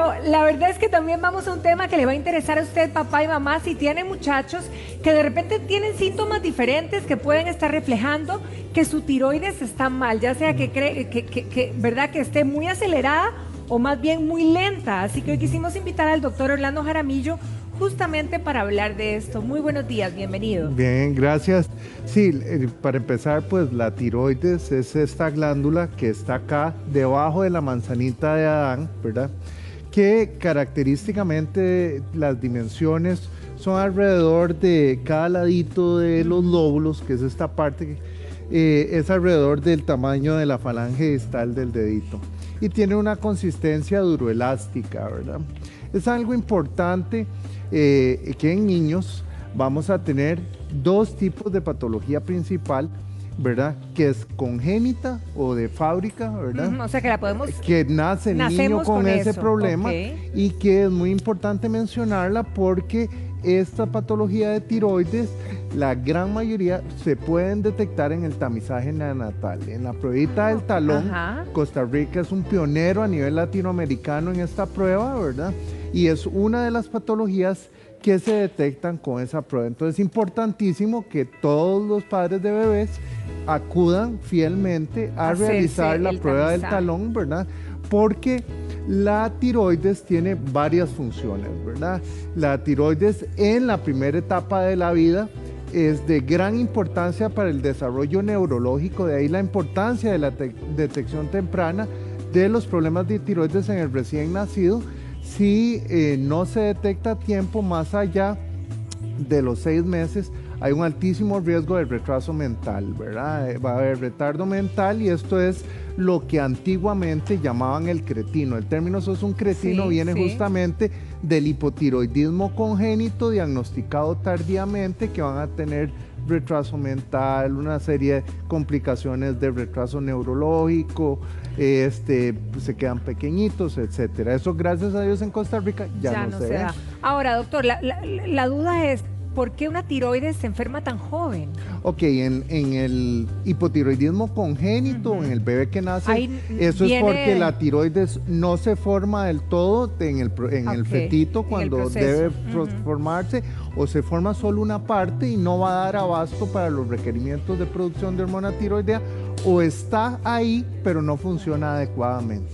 Bueno, la verdad es que también vamos a un tema que le va a interesar a usted, papá y mamá, si tienen muchachos que de repente tienen síntomas diferentes que pueden estar reflejando que su tiroides está mal, ya sea ¿verdad? Que esté muy acelerada o más bien muy lenta. Así que hoy quisimos invitar al doctor Orlando Jaramillo justamente para hablar de esto. Muy buenos días, bienvenido. Bien, gracias. Sí, para empezar, pues la tiroides es esta glándula que está acá debajo de la manzanita de Adán, ¿verdad? Que característicamente las dimensiones son alrededor de cada ladito de los lóbulos, que es esta parte, es alrededor del tamaño de la falange distal del dedito. Y tiene una consistencia duroelástica, ¿verdad? Es algo importante que en niños vamos a tener dos tipos de patología principal, ¿verdad? Que es congénita o de fábrica, ¿verdad? O sea que la podemos... Que nace el niño con ese problema, okay. Y que es muy importante mencionarla porque esta patología de tiroides, la gran mayoría se pueden detectar en el tamizaje neonatal. En la pruebita del talón, Costa Rica es un pionero a nivel latinoamericano en esta prueba, ¿verdad? Y es una de las patologías que se detectan con esa prueba. Entonces es importantísimo que todos los padres de bebés acudan fielmente a realizar la prueba del talón, ¿verdad? Porque la tiroides tiene varias funciones, ¿verdad? La tiroides en la primera etapa de la vida es de gran importancia para el desarrollo neurológico, de ahí la importancia de la detección temprana de los problemas de tiroides en el recién nacido. Si no se detecta a tiempo, más allá de los 6 meses, hay un altísimo riesgo de retraso mental, ¿verdad? Va a haber retardo mental y esto es lo que antiguamente llamaban el cretino. El término "sos un cretino" viene justamente del hipotiroidismo congénito diagnosticado tardíamente, que van a tener retraso mental, una serie de complicaciones de retraso neurológico, se quedan pequeñitos, etcétera. Eso, gracias a Dios, en Costa Rica ya no se da. Ahora, doctor, la duda es, ¿por qué una tiroides se enferma tan joven? Ok, en el hipotiroidismo congénito, en el bebé que nace, eso es porque la tiroides no se forma del todo en el fetito cuando debe formarse, o se forma solo una parte y no va a dar abasto para los requerimientos de producción de hormona tiroidea, o está ahí pero no funciona adecuadamente.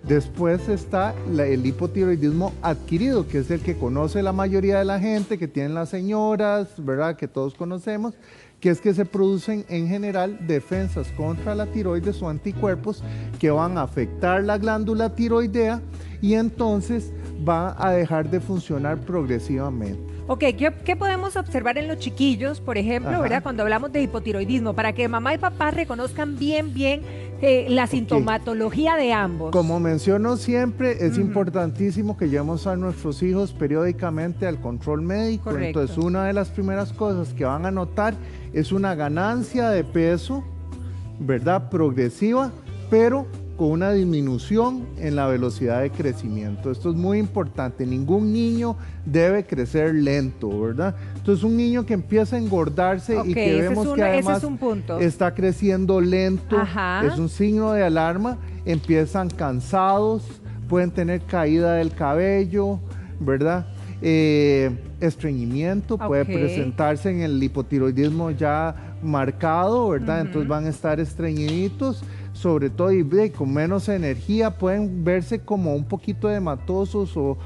Después está el hipotiroidismo adquirido, que es el que conoce la mayoría de la gente, que tienen las señoras, ¿verdad? Que todos conocemos, que es que se producen en general defensas contra la tiroides o anticuerpos que van a afectar la glándula tiroidea y entonces va a dejar de funcionar progresivamente. Ok, ¿qué podemos observar en los chiquillos, por ejemplo, ¿verdad? Cuando hablamos de hipotiroidismo, para que mamá y papá reconozcan bien la sintomatología de ambos? Como menciono siempre, es importantísimo que llevemos a nuestros hijos periódicamente al control médico. Correcto. Entonces, una de las primeras cosas que van a notar es una ganancia de peso, ¿verdad? Progresiva, pero con una disminución en la velocidad de crecimiento. Esto es muy importante. Ningún niño debe crecer lento, ¿verdad? Entonces, un niño que empieza a engordarse y que vemos que además está creciendo lento, es un signo de alarma. Empiezan cansados, pueden tener caída del cabello, ¿verdad? Estreñimiento puede presentarse en el hipotiroidismo ya marcado, ¿verdad? Entonces van a estar estreñiditos, sobre todo, y con menos energía, pueden verse como un poquito hematosos o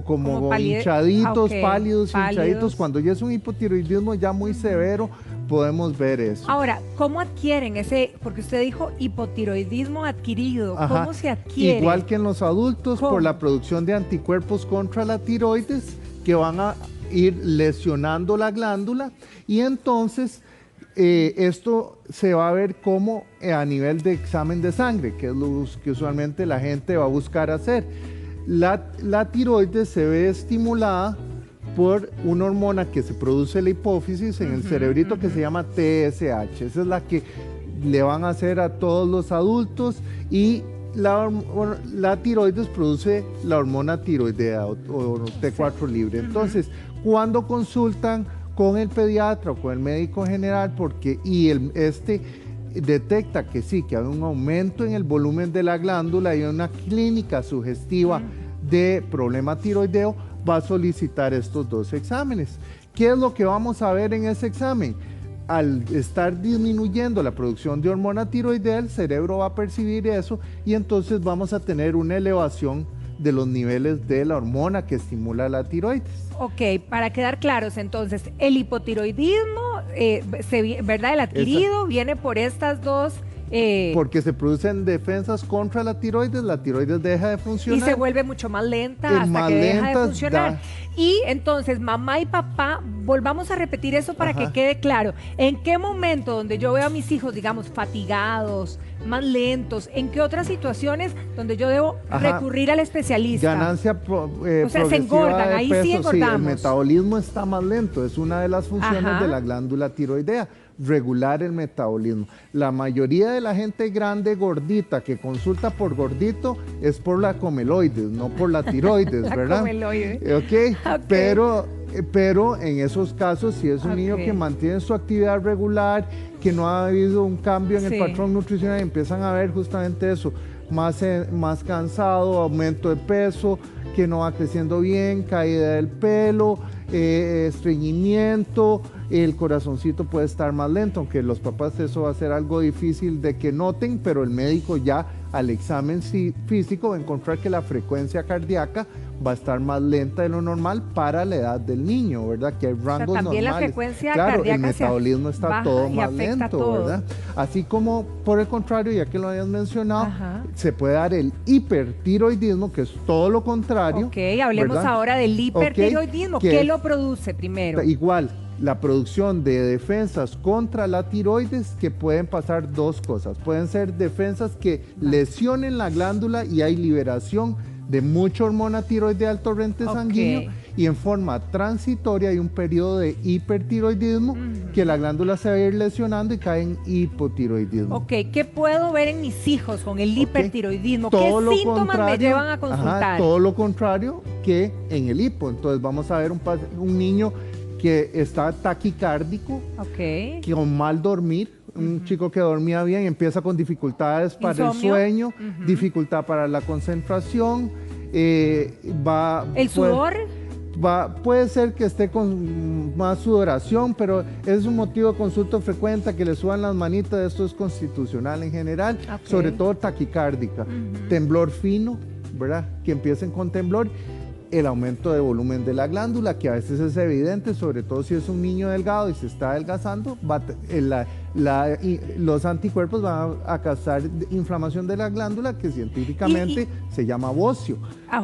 como hinchaditos, pálidos, hinchaditos. Cuando ya es un hipotiroidismo ya muy severo, podemos ver eso. Ahora, ¿cómo adquieren ese? Porque usted dijo hipotiroidismo adquirido. ¿Cómo se adquiere? Igual que en los adultos, por la producción de anticuerpos contra la tiroides que van a ir lesionando la glándula, y entonces esto se va a ver como a nivel de examen de sangre, que es lo que usualmente la gente va a buscar hacer. La tiroides se ve estimulada por una hormona que se produce en la hipófisis, en el cerebrito, que se llama TSH. Esa es la que le van a hacer a todos los adultos, y la tiroides produce la hormona tiroidea o T4 libre. Entonces, cuando consultan con el pediatra o con el médico general, detecta que sí, que hay un aumento en el volumen de la glándula y una clínica sugestiva de problema tiroideo va a solicitar estos 2 exámenes. ¿Qué es lo que vamos a ver en ese examen? Al estar disminuyendo la producción de hormona tiroidea, el cerebro va a percibir eso y entonces vamos a tener una elevación de los niveles de la hormona que estimula la tiroides. Ok, para quedar claros, entonces, el hipotiroidismo, ¿verdad? El adquirido viene por estas dos... porque se producen defensas contra la tiroides deja de funcionar. Y se vuelve mucho más lenta hasta que deja de funcionar. Y entonces, mamá y papá, volvamos a repetir eso para que quede claro. ¿En qué momento donde yo veo a mis hijos, digamos, fatigados, más lentos, en qué otras situaciones donde yo debo recurrir al especialista? Ganancia o sea, se engordan, ahí sí engordamos. Sí, el metabolismo está más lento, es una de las funciones de la glándula tiroidea, regular el metabolismo. La mayoría de la gente grande, gordita, que consulta por gordito, es por la comeloides, no por la tiroides, la ¿verdad? Comeloide. Okay. Pero en esos casos, si es un niño que mantiene su actividad regular, que no ha habido un cambio en el patrón nutricional, empiezan a ver justamente eso, más cansado, aumento de peso, que no va creciendo bien, caída del pelo, estreñimiento, el corazoncito puede estar más lento, aunque los papás eso va a ser algo difícil de que noten, pero el médico ya al examen físico va a encontrar que la frecuencia cardíaca va a estar más lenta de lo normal para la edad del niño, ¿verdad? Que hay rangos también normales. La frecuencia claro, cardíaca el metabolismo está todo más lento, todo. ¿verdad? Así como, por el contrario, ya que lo habías mencionado, se puede dar el hipertiroidismo, que es todo lo contrario. Ok, hablemos ahora del hipertiroidismo. ¿Qué lo produce primero? Igual, la producción de defensas contra la tiroides, que pueden pasar 2 cosas. Pueden ser defensas que lesionen la glándula y hay liberación de mucha hormona tiroidea torrente sanguíneo, y en forma transitoria hay un periodo de hipertiroidismo que la glándula se va a ir lesionando y cae en hipotiroidismo. Ok, ¿qué puedo ver en mis hijos con el hipertiroidismo? ¿Qué síntomas me llevan a consultar? Todo lo contrario que en el hipo. Entonces vamos a ver un niño que está taquicárdico, que con mal dormir, un chico que dormía bien empieza con dificultades para el sueño, dificultad para la concentración, ¿el sudor? Puede ser que esté con más sudoración, pero es un motivo de consulta frecuente que le suban las manitas. Esto es constitucional en general, sobre todo taquicárdica, temblor fino, ¿verdad? Que empiecen con temblor. El aumento de volumen de la glándula, que a veces es evidente, sobre todo si es un niño delgado y se está adelgazando, los anticuerpos van a causar inflamación de la glándula, que científicamente se llama bocio,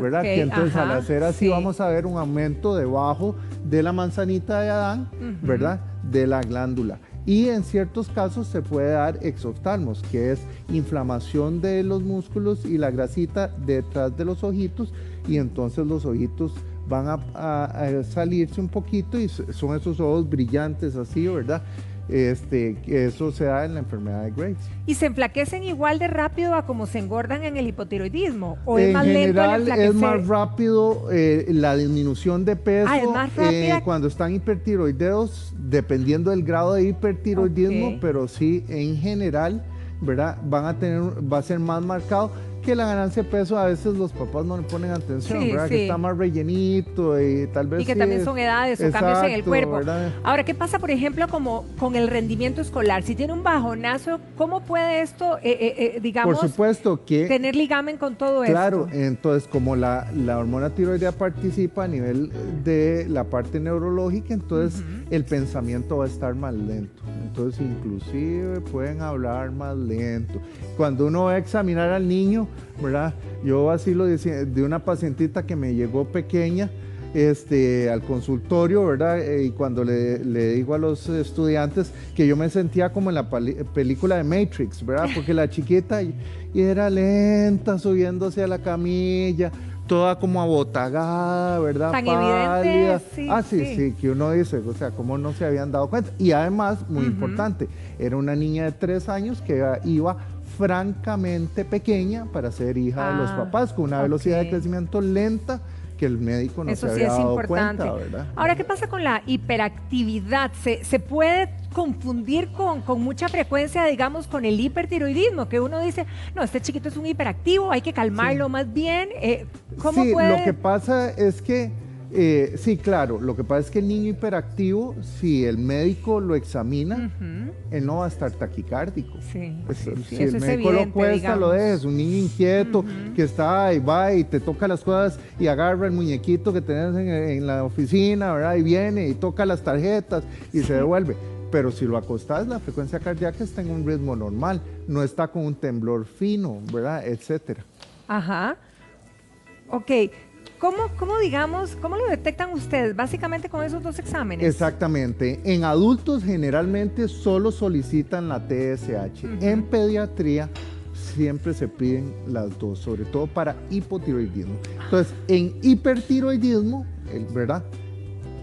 ¿verdad? Que entonces al hacer así vamos a ver un aumento debajo de la manzanita de Adán, ¿verdad? De la glándula. Y en ciertos casos se puede dar exoftalmos, que es inflamación de los músculos y la grasita detrás de los ojitos, y entonces los ojitos van a salirse un poquito y son esos ojos brillantes así, ¿verdad? Que eso se da en la enfermedad de Graves. ¿Y se enflaquecen igual de rápido a como se engordan en el hipotiroidismo? ¿O es más lento el enflaquecer? Es más rápido la disminución de peso. ¿Es más rápida? Cuando están hipertiroideos, dependiendo del grado de hipertiroidismo, pero sí, en general, ¿verdad? Va a ser más marcado. Que la ganancia de peso a veces los papás no le ponen atención, ¿verdad? Que está más rellenito y tal vez... Y que también son edades o cambios en el cuerpo. ¿Verdad? Ahora, ¿qué pasa, por ejemplo, como con el rendimiento escolar? Si tiene un bajonazo, ¿cómo puede esto, digamos, por supuesto que, tener ligamen con todo esto? Claro, entonces como la hormona tiroidea participa a nivel de la parte neurológica, entonces el pensamiento va a estar más lento. Entonces inclusive pueden hablar más lento. Cuando uno va a examinar al niño, ¿verdad? Yo así lo decía, de una pacientita que me llegó pequeña al consultorio, ¿verdad? Y cuando le digo a los estudiantes que yo me sentía como en la película de Matrix, ¿verdad? Porque la chiquita y era lenta subiéndose a la camilla, toda como abotagada, ¿verdad? Tan pálida. Evidente, sí, que uno dice, o sea, cómo no se habían dado cuenta. Y además, muy importante, era una niña de 3 años que iba francamente pequeña para ser hija de los papás, con una velocidad de crecimiento lenta, que el médico no Eso se sí había es dado importante. cuenta, ¿verdad? Ahora, ¿qué pasa con la hiperactividad? ¿Se puede confundir con mucha frecuencia, digamos, con el hipertiroidismo? Que uno dice, no, este chiquito es un hiperactivo, hay que calmarlo Sí. más bien. ¿Cómo Sí, puede...? lo que pasa es que, sí, claro, lo que pasa es que el niño hiperactivo, si el médico lo examina, él no va a estar taquicárdico. Sí, Pues, sí, si eso el es médico evidente, lo cuesta, lo digamos. dejes, un niño inquieto que está y va y te toca las cosas y agarra el muñequito que tenés en la oficina, ¿verdad? Y viene y toca las tarjetas y se devuelve. Pero si lo acostás, la frecuencia cardíaca está en un ritmo normal, no está con un temblor fino, ¿verdad? Etcétera. Ajá. Ok. ¿Cómo lo detectan ustedes? Básicamente con esos dos exámenes. Exactamente. En adultos generalmente solo solicitan la TSH. En pediatría siempre se piden las dos, sobre todo para hipotiroidismo. Entonces, en hipertiroidismo, ¿verdad?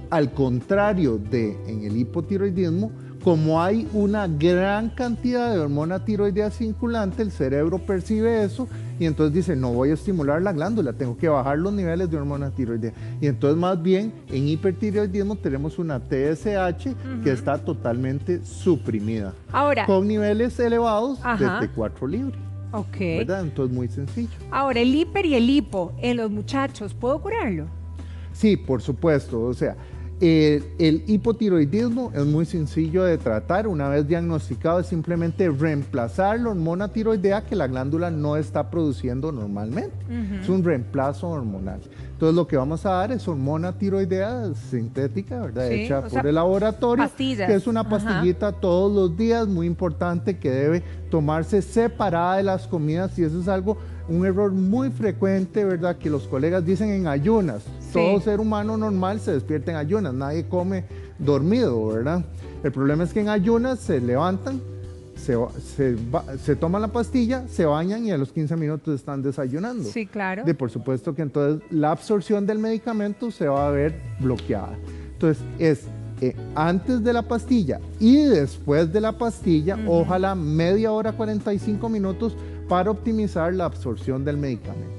Al contrario de en el hipotiroidismo, como hay una gran cantidad de hormona tiroidea circulante, el cerebro percibe eso y entonces dice, no voy a estimular la glándula, tengo que bajar los niveles de hormona tiroidea. Y entonces más bien en hipertiroidismo tenemos una TSH que está totalmente suprimida. Ahora, con niveles elevados Ajá. de T4 libre. Ok. ¿Verdad? Entonces muy sencillo. Ahora, el hiper y el hipo en los muchachos, ¿puedo curarlo? Sí, por supuesto. O sea, el hipotiroidismo es muy sencillo de tratar. Una vez diagnosticado, es simplemente reemplazar la hormona tiroidea que la glándula no está produciendo normalmente. Es un reemplazo hormonal. Entonces, lo que vamos a dar es hormona tiroidea sintética, ¿verdad? Sí, Hecha o sea, por el laboratorio, pastillas. que es una pastillita todos los días, muy importante, que debe tomarse separada de las comidas, y eso es algo, un error muy frecuente, ¿verdad? Que los colegas dicen en ayunas. Sí. Todo ser humano normal se despierta en ayunas, nadie come dormido, ¿verdad? El problema es que en ayunas se levantan, se toman la pastilla, se bañan y a los 15 minutos están desayunando. Sí, claro. Por supuesto que entonces la absorción del medicamento se va a ver bloqueada. Entonces es antes de la pastilla y después de la pastilla, ojalá media hora, 45 minutos para optimizar la absorción del medicamento.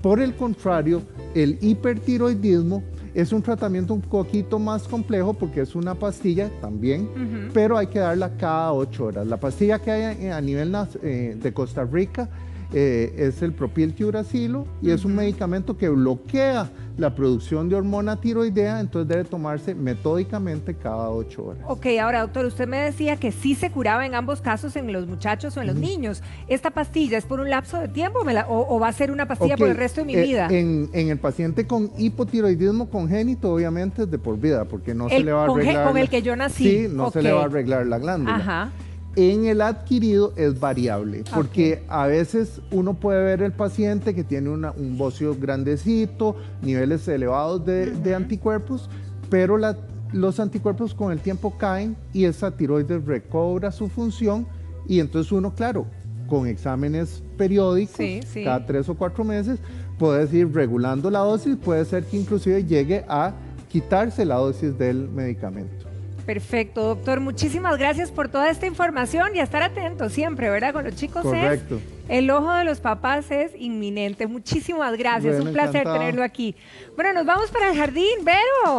Por el contrario, el hipertiroidismo es un tratamiento un poquito más complejo porque es una pastilla también, pero hay que darla cada 8 horas. La pastilla que hay a nivel de Costa Rica es el propiltiuracilo y es un medicamento que bloquea la producción de hormona tiroidea, entonces debe tomarse metódicamente cada 8 horas. Ok, ahora doctor, usted me decía que sí se curaba en ambos casos, en los muchachos o en los niños. ¿Esta pastilla es por un lapso de tiempo o va a ser una pastilla por el resto de mi vida? En el paciente con hipotiroidismo congénito, obviamente es de por vida, porque no se le va a arreglar. Con el que yo nací. Sí, no se le va a arreglar la glándula. Ajá. En el adquirido es variable, porque a veces uno puede ver el paciente que tiene un bocio grandecito, niveles elevados de anticuerpos, pero los anticuerpos con el tiempo caen y esa tiroides recobra su función, y entonces uno, claro, con exámenes periódicos, cada 3 o 4 meses, puedes ir regulando la dosis, puede ser que inclusive llegue a quitarse la dosis del medicamento. Perfecto, doctor. Muchísimas gracias por toda esta información y a estar atento siempre, ¿verdad? Con los chicos. Correcto. El ojo de los papás es inminente. Muchísimas gracias. Bueno, un placer encantado. tenerlo aquí. Bueno, nos vamos para el jardín, Vero.